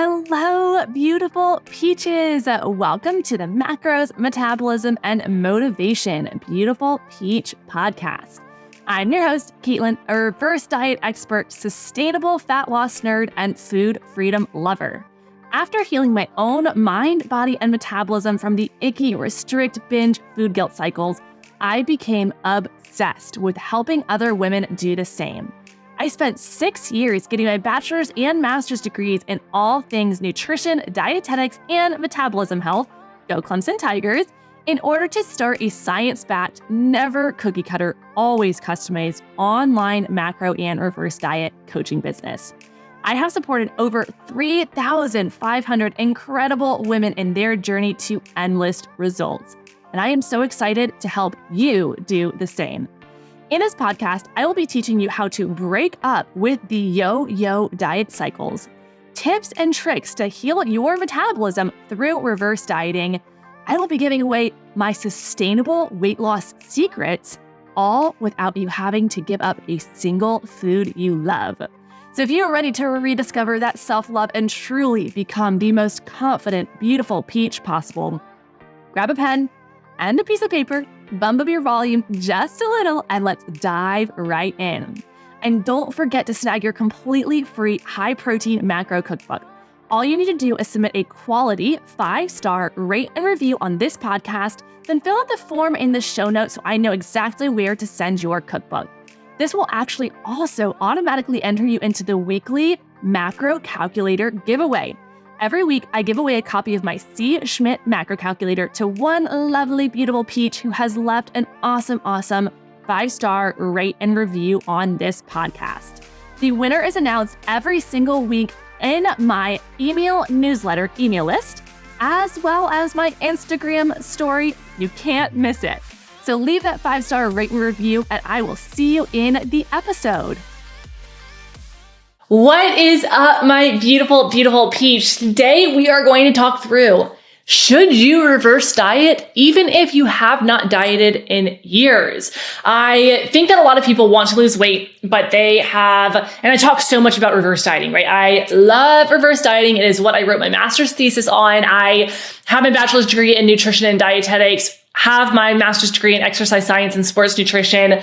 Hello, beautiful peaches. Welcome to the Macros, Metabolism, and Motivation Beautiful Peach Podcast. I'm your host, Caitlen, a reverse diet expert, sustainable fat loss nerd, and food freedom lover. After healing my own mind, body, and metabolism from the icky, restrict, binge, food guilt cycles, I became obsessed with helping other women do the same. I spent 6 years getting my bachelor's and master's degrees in all things nutrition, dietetics, and metabolism health, go Clemson Tigers, in order to start a science-backed, never cookie-cutter, always customized online macro and reverse diet coaching business. I have supported over 3,500 incredible women in their journey to endless results, and I am so excited to help you do the same. In this podcast, I will be teaching you how to break up with the yo-yo diet cycles, tips and tricks to heal your metabolism through reverse dieting. I will be giving away my sustainable weight loss secrets, all without you having to give up a single food you love. So if you are ready to rediscover that self-love and truly become the most confident, beautiful peach possible, grab a pen and a piece of paper, bump up your volume just a little, and let's dive right in. And don't forget to snag your completely free high-protein macro cookbook. All you need to do is submit a quality 5-star rate and review on this podcast, then fill out the form in the show notes so I know exactly where to send your cookbook. This will actually also automatically enter you into the weekly macro calculator giveaway. Every week, I give away a copy of my C. Schmidt macro calculator to one lovely, beautiful peach who has left an awesome 5-star rate and review on this podcast. The winner is announced every single week in my email newsletter email list, as well as my Instagram story. You can't miss it. So leave that 5-star rate and review, and I will see you in the episode. What is up, my beautiful, beautiful peach? Today, we are going to talk through, should you reverse diet even if you have not dieted in years? I think that a lot of people want to lose weight, but they have, and I talk so much about reverse dieting, right? I love reverse dieting. It is what I wrote my master's thesis on. I have my bachelor's degree in nutrition and dietetics, have my master's degree in exercise science and sports nutrition,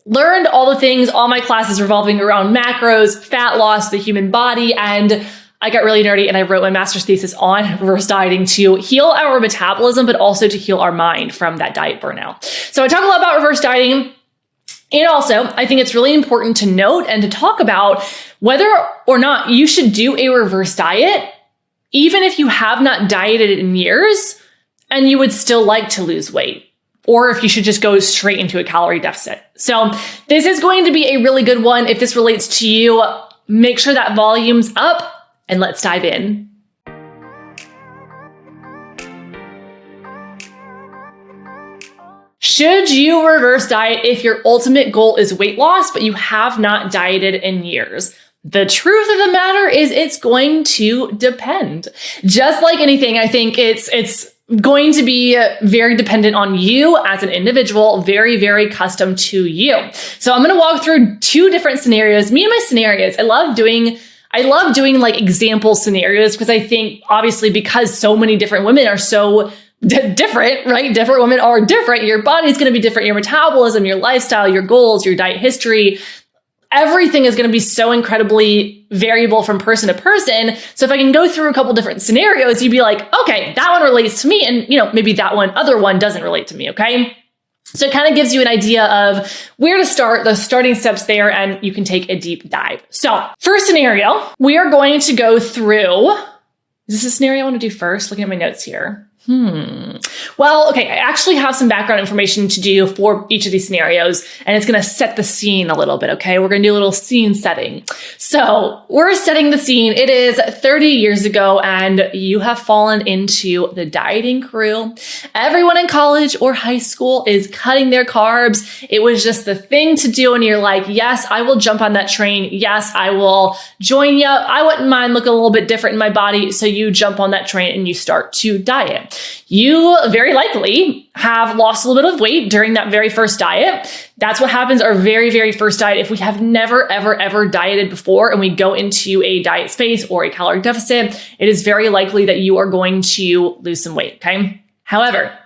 learned all the things, all my classes revolving around macros, fat loss, the human body, and I got really nerdy and I wrote my master's thesis on reverse dieting to heal our metabolism, but also to heal our mind from that diet burnout. So I talk a lot about reverse dieting. And also, I think it's really important to note and to talk about whether or not you should do a reverse diet, even if you have not dieted in years and you would still like to lose weight, or if you should just go straight into a calorie deficit. So this is going to be a really good one. If this relates to you, make sure that volume's up and let's dive in. Should you reverse diet if your ultimate goal is weight loss, but you have not dieted in years? The truth of the matter is it's going to depend. Just like anything, I think it's going to be very dependent on you as an individual, very, very custom to you. So I'm going to walk through 2 different scenarios. Me and my scenarios, I love doing like example scenarios because I think obviously because so many different women are so different, right? Different women are different. Your body's going to be different. Your metabolism, your lifestyle, your goals, your diet history, everything is going to be so incredibly variable from person to person. So if I can go through a couple different scenarios, you'd be like, okay, that one relates to me. And maybe that other one doesn't relate to me. Okay. So it kind of gives you an idea of where to start, the starting steps there, and you can take a deep dive. So first scenario, we are going to go through, is this a scenario I want to do first? Looking at my notes here. Well, okay, I actually have some background information to do for each of these scenarios, and it's going to set the scene a little bit, okay? We're going to do a little scene setting. So we're setting the scene. It is 30 years ago, and you have fallen into the dieting crew. Everyone in college or high school is cutting their carbs. It was just the thing to do, and you're like, yes, I will jump on that train. Yes, I will join you. I wouldn't mind looking a little bit different in my body, so you jump on that train and you start to diet. You you very likely have lost a little bit of weight during that very first diet. That's what happens our very, very first diet. If we have never, ever, ever dieted before and we go into a diet space or a calorie deficit, it is very likely that you are going to lose some weight, okay? However,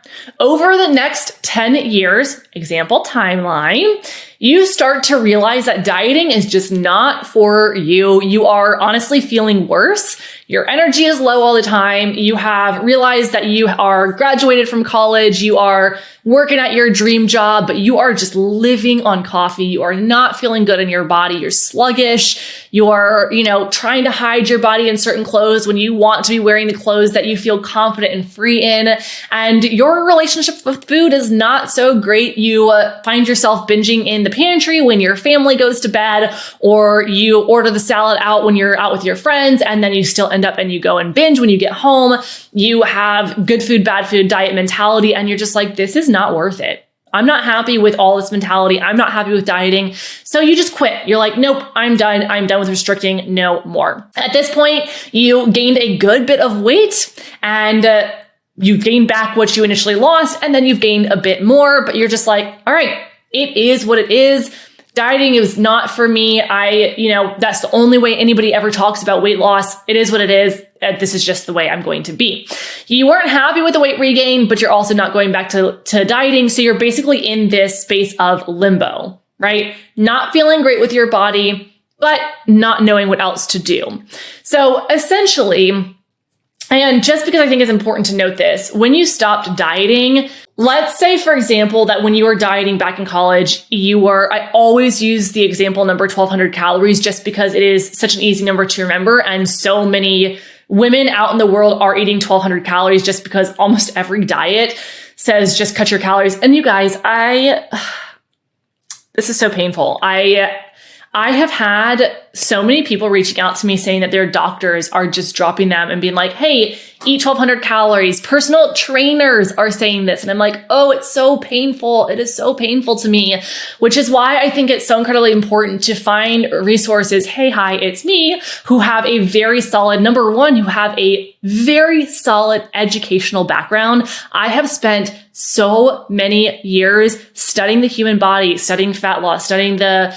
over the next 10 years, example timeline, you start to realize that dieting is just not for you. You are honestly feeling worse. Your energy is low all the time. You have realized that you are graduated from college. You are working at your dream job, but you are just living on coffee. You are not feeling good in your body. You're sluggish. You're, trying to hide your body in certain clothes when you want to be wearing the clothes that you feel confident and free in. And your relationship with food is not so great. You find yourself binging in the pantry when your family goes to bed, or you order the salad out when you're out with your friends, and then you still end up and you go and binge when you get home. You have good food, bad food diet mentality, and you're just like, this is not worth it. I'm not happy with all this mentality. I'm not happy with dieting. So you just quit. You're like, nope, I'm done. I'm done with restricting. No more. At this point, you gained a good bit of weight and you gained back what you initially lost, and then you've gained a bit more, but you're just like, all right, it is what it is. Dieting is not for me. That's the only way anybody ever talks about weight loss. It is what it is. This is just the way I'm going to be. You weren't happy with the weight regain, but you're also not going back to dieting. So you're basically in this space of limbo, right? Not feeling great with your body, but not knowing what else to do. So essentially, and just because I think it's important to note this, when you stopped dieting, let's say, for example, that when you were dieting back in college, I always use the example number 1,200 calories just because it is such an easy number to remember. And so many women out in the world are eating 1,200 calories just because almost every diet says just cut your calories. And you guys, this is so painful. I have had so many people reaching out to me saying that their doctors are just dropping them and being like, hey, eat 1,200 calories. Personal trainers are saying this. And I'm like, oh, it's so painful. It is so painful to me, which is why I think it's so incredibly important to find resources. Hey, hi, it's me, who have a very solid, number one, who have a very solid educational background. I have spent so many years studying the human body, studying fat loss, studying the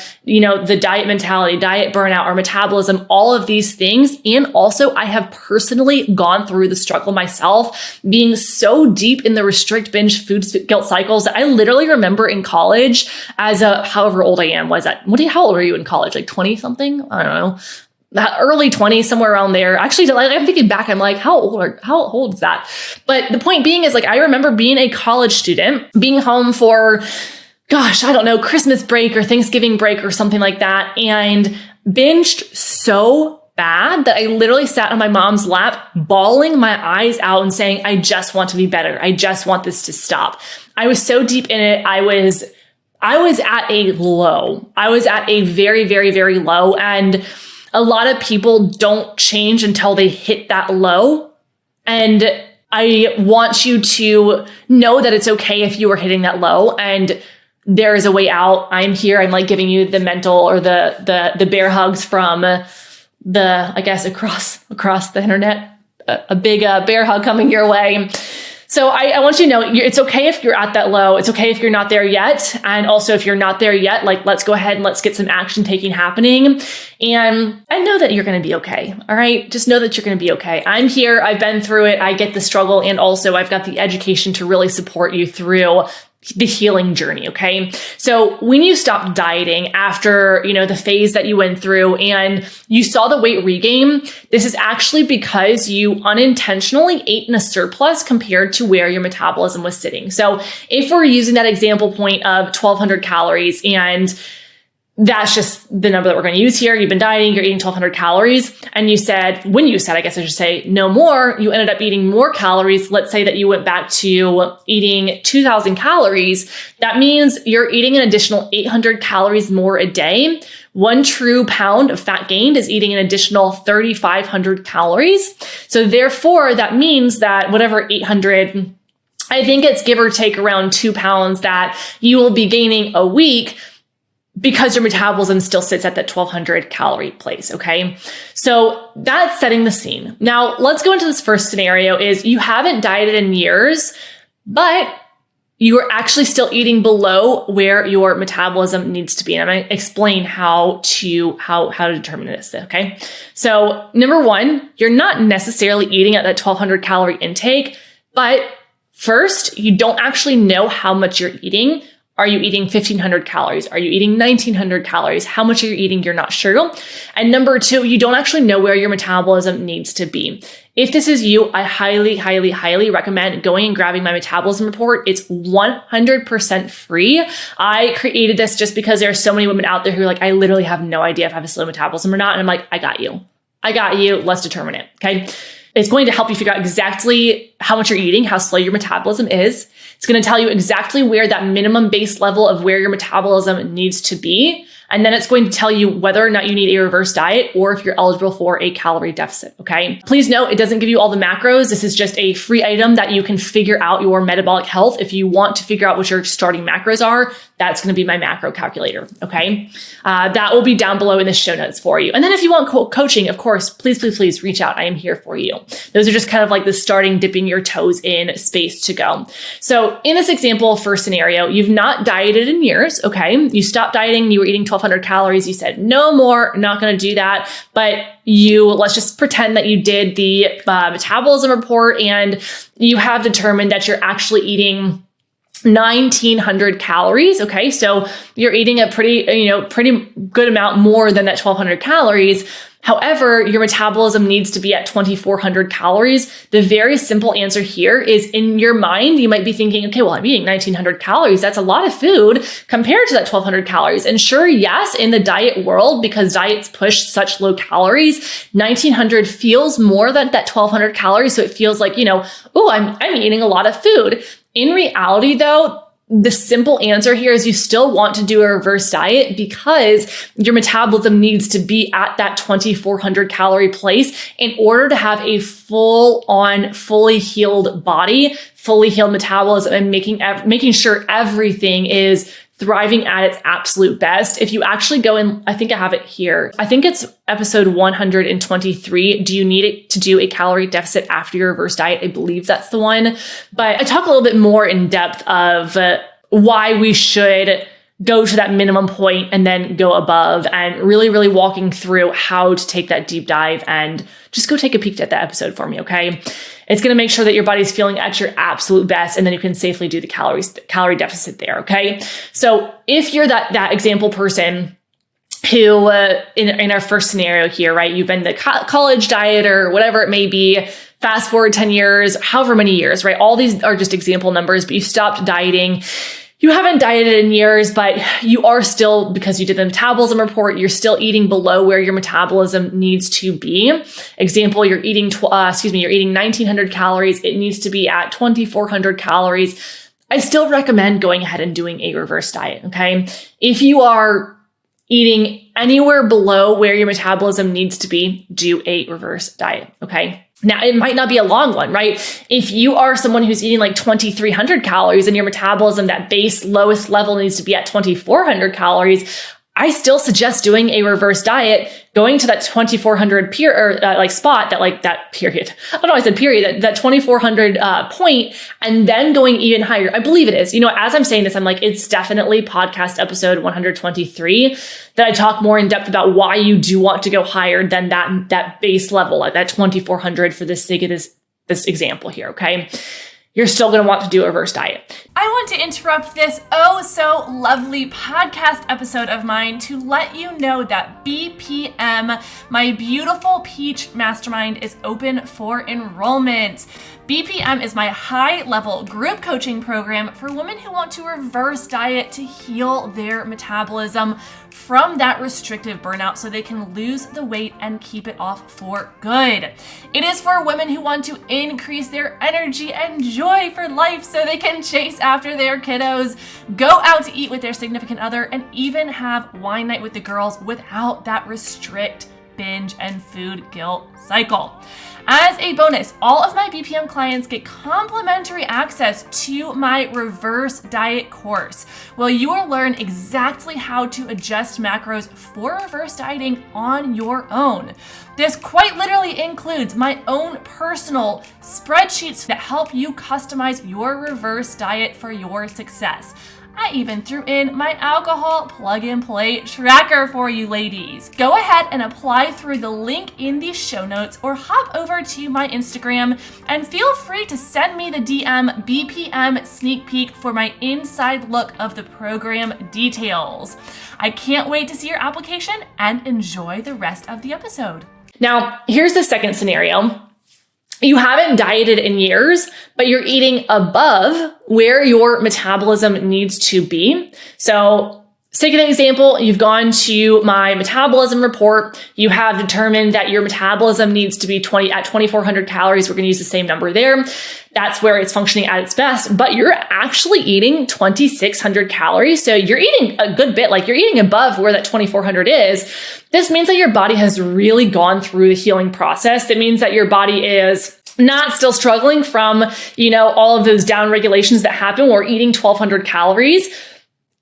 diet mentality, diet burnout, our metabolism, all of these things. And also I have personally gone through the struggle myself, being so deep in the restrict binge food guilt cycles that I literally remember in college as however old I am, how old were you in college? Like 20 something? I don't know. Early 20s, somewhere around there. Actually, I'm thinking back, I'm like, how old is that? But the point being is, like, I remember being a college student, being home for, Christmas break or Thanksgiving break or something like that, and binged so bad that I literally sat on my mom's lap, bawling my eyes out and saying, I just want to be better. I just want this to stop. I was so deep in it. I was at a low. I was at a very, very, very low. And a lot of people don't change until they hit that low. And I want you to know that it's okay if you are hitting that low and there is a way out. I'm here. I'm like giving you the mental or the bear hugs from across the internet, a big bear hug coming your way. So I want you to know it's okay if you're at that low. It's okay if you're not there yet. And also if you're not there yet, like, let's go ahead and let's get some action taking happening. And I know that you're going to be okay. All right. Just know that you're going to be okay. I'm here. I've been through it. I get the struggle. And also I've got the education to really support you through the healing journey. Okay. So when you stopped dieting after, the phase that you went through and you saw the weight regain, this is actually because you unintentionally ate in a surplus compared to where your metabolism was sitting. So if we're using that example point of 1,200 calories, and that's just the number that we're going to use here. You've been dieting, you're eating 1,200 calories. And when you said, I guess I should say, no more, you ended up eating more calories. Let's say that you went back to eating 2,000 calories. That means you're eating an additional 800 calories more a day. 1 true pound of fat gained is eating an additional 3,500 calories. So therefore, that means that whatever 800, I think it's give or take around 2 pounds that you will be gaining a week, because your metabolism still sits at that 1,200 calorie place. Okay. So that's setting the scene. Now let's go into this first scenario is you haven't dieted in years, but you are actually still eating below where your metabolism needs to be. And I'm going to explain how to determine this, okay? So number one, you're not necessarily eating at that 1200 calorie intake, but first, you don't actually know how much you're eating. Are you eating 1,500 calories? Are you eating 1,900 calories? How much are you eating? You're not sure. And number two, you don't actually know where your metabolism needs to be. If this is you, I highly, highly, highly recommend going and grabbing my metabolism report. It's 100% free. I created this just because there are so many women out there who are like, I literally have no idea if I have a slow metabolism or not. And I'm like, I got you. Let's determine it. Okay. It's going to help you figure out exactly how much you're eating, how slow your metabolism is. It's going to tell you exactly where that minimum base level of where your metabolism needs to be. And then it's going to tell you whether or not you need a reverse diet or if you're eligible for a calorie deficit, okay? Please note, it doesn't give you all the macros. This is just a free item that you can figure out your metabolic health. If you want to figure out what your starting macros are, that's going to be my macro calculator, okay? That will be down below in the show notes for you. And then if you want coaching, of course, please, please, please reach out. I am here for you. Those are just kind of like the starting, dipping your toes in space to go. So in this example, first scenario, you've not dieted in years, okay? You stopped dieting, you were eating 1,200 calories. You said, no more, not going to do that. But let's just pretend that you did the metabolism report and you have determined that you're actually eating 1,900 calories. Okay. So you're eating a pretty good amount more than that 1,200 calories. However, your metabolism needs to be at 2,400 calories. The very simple answer here is, in your mind, you might be thinking, okay, well, I'm eating 1,900 calories. That's a lot of food compared to that 1,200 calories. And sure, yes, in the diet world, because diets push such low calories, 1,900 feels more than that 1,200 calories. So it feels like, I'm eating a lot of food. In reality, though, the simple answer here is you still want to do a reverse diet because your metabolism needs to be at that 2,400 calorie place in order to have a full-on, fully healed body, fully healed metabolism, and making sure everything is thriving at its absolute best. If you actually go in, I think I have it here. I think it's episode 123. Do you need it to do a calorie deficit after your reverse diet? I believe that's the one. But I talk a little bit more in depth of why we should go to that minimum point and then go above, and really, really walking through how to take that deep dive. And just go take a peek at that episode for me, okay? It's going to make sure that your body's feeling at your absolute best, and then you can safely do the calorie deficit there, okay? So if you're that example person who, in our first scenario here, right, you've been the college diet or whatever it may be, fast forward 10 years, however many years, right? All these are just example numbers, but you stopped dieting. You haven't dieted in years, but you are still, because you did the metabolism report, you're still eating below where your metabolism needs to be. Example, you're eating 1,900 calories. It needs to be at 2,400 calories. I still recommend going ahead and doing a reverse diet, okay? If you are eating anywhere below where your metabolism needs to be, do a reverse diet, okay? Now, it might not be a long one, right? If you are someone who's eating like 2,300 calories and your metabolism, that base lowest level needs to be at 2,400 calories, I still suggest doing a reverse diet, going to that 2,400 spot, that period. I don't know, I said period, that 2,400 point, and then going even higher. I believe it is. As I'm saying this, I'm like, it's definitely podcast episode 123 that I talk more in depth about why you do want to go higher than that base level, like that 2,400 for the sake of this example here, okay? You're still going to want to do a reverse diet. I want to interrupt this oh so lovely podcast episode of mine to let you know that BPM, my beautiful peach mastermind, is open for enrollment. BPM is my high-level group coaching program for women who want to reverse diet to heal their metabolism from that restrictive burnout so they can lose the weight and keep it off for good. It is for women who want to increase their energy and joy for life so they can chase after their kiddos, go out to eat with their significant other, and even have wine night with the girls without that restrict, binge, and food guilt cycle. As a bonus, all of my BPM clients get complimentary access to my reverse diet course, where you will learn exactly how to adjust macros for reverse dieting on your own. This quite literally includes my own personal spreadsheets that help you customize your reverse diet for your success. I even threw in my alcohol plug-and-play tracker for you ladies. Go ahead and apply through the link in the show notes or hop over to my Instagram and feel free to send me the DM BPM sneak peek for my inside look of the program details. I can't wait to see your application and enjoy the rest of the episode. Now, here's the second scenario. You haven't dieted in years, but you're eating above where your metabolism needs to be. So, take an example. You've gone to my metabolism report. You have determined that your metabolism needs to be 2,400 calories. We're going to use the same number there. That's where it's functioning at its best, but you're actually eating 2,600 calories. So you're eating a good bit, like you're eating above where that 2,400 is. This means that your body has really gone through the healing process. That means that your body is not still struggling from, all of those down regulations that happen when we're eating 1,200 calories.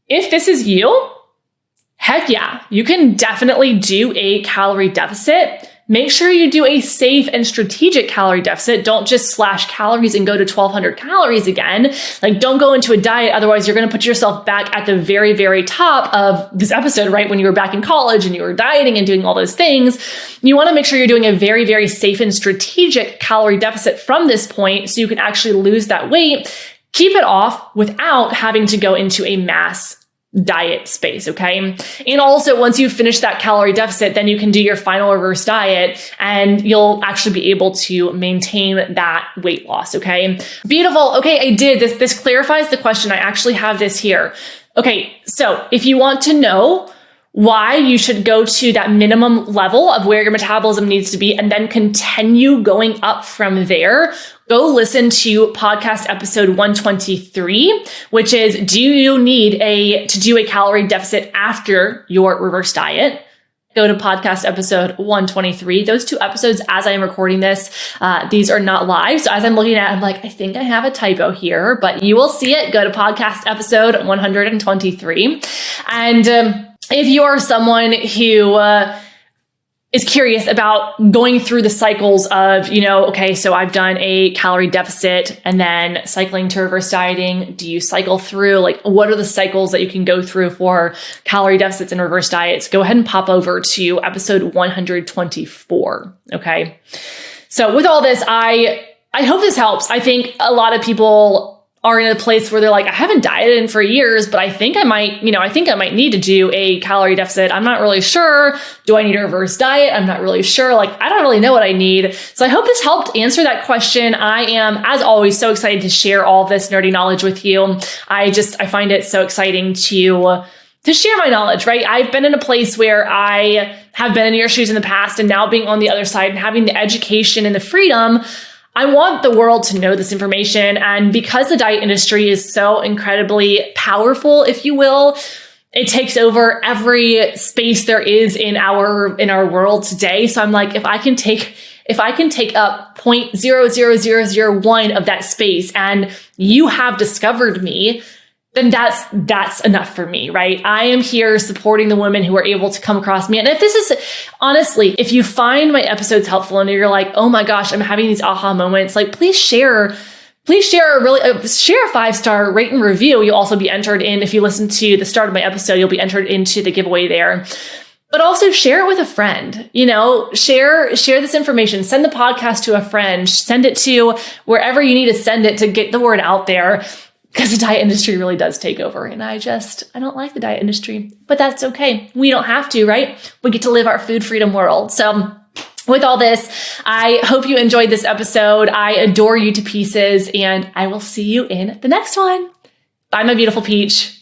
If this is you, heck yeah, you can definitely do a calorie deficit. Make sure you do a safe and strategic calorie deficit. Don't just slash calories and go to 1,200 calories again. Like, don't go into a diet. Otherwise, you're going to put yourself back at the very, very top of this episode, right? When you were back in college and you were dieting and doing all those things. You want to make sure you're doing a very, very safe and strategic calorie deficit from this point so you can actually lose that weight, keep it off without having to go into a mass diet space, okay? And also, once you finish that calorie deficit, then you can do your final reverse diet and you'll actually be able to maintain that weight loss, okay? Beautiful. Okay, I did this. This clarifies the question. I actually have this here. Okay, so if you want to know why you should go to that minimum level of where your metabolism needs to be and then continue going up from there, go listen to podcast episode 123, which is, do you need to do a calorie deficit after your reverse diet? Go to podcast episode 123. Those two episodes, as I am recording this, these are not live. So as I'm looking at it, I'm like, I think I have a typo here, but you will see it. Go to podcast episode 123. And if you are someone who is curious about going through the cycles of, okay, so I've done a calorie deficit and then cycling to reverse dieting. Do you cycle through? Like, what are the cycles that you can go through for calorie deficits and reverse diets? Go ahead and pop over to episode 124. Okay. So with all this, I hope this helps. I think a lot of people are in a place where they're like, I haven't dieted in for years, but I think I might need to do a calorie deficit. I'm not really sure. Do I need a reverse diet? I'm not really sure. Like, I don't really know what I need. So I hope this helped answer that question. I am, as always, so excited to share all this nerdy knowledge with you. I find it so exciting to share my knowledge, right? I've been in a place where I have been in your shoes in the past, and now being on the other side and having the education and the freedom, I want the world to know this information. And because the diet industry is so incredibly powerful, if you will, it takes over every space there is in our world today. So I'm like, if I can take up 0.00001 of that space and you have discovered me, then that's enough for me, right? I am here supporting the women who are able to come across me. And if this is, honestly, if you find my episodes helpful and you're like, oh my gosh, I'm having these aha moments, like, please share a 5-star rate and review. You'll also be entered in, if you listen to the start of my episode, you'll be entered into the giveaway there. But also share it with a friend, share this information, send the podcast to a friend, send it to wherever you need to send it to get the word out there. Because the diet industry really does take over. And I don't like the diet industry, but that's okay. We don't have to, right? We get to live our food freedom world. So with all this, I hope you enjoyed this episode. I adore you to pieces, and I will see you in the next one. Bye, my beautiful peach.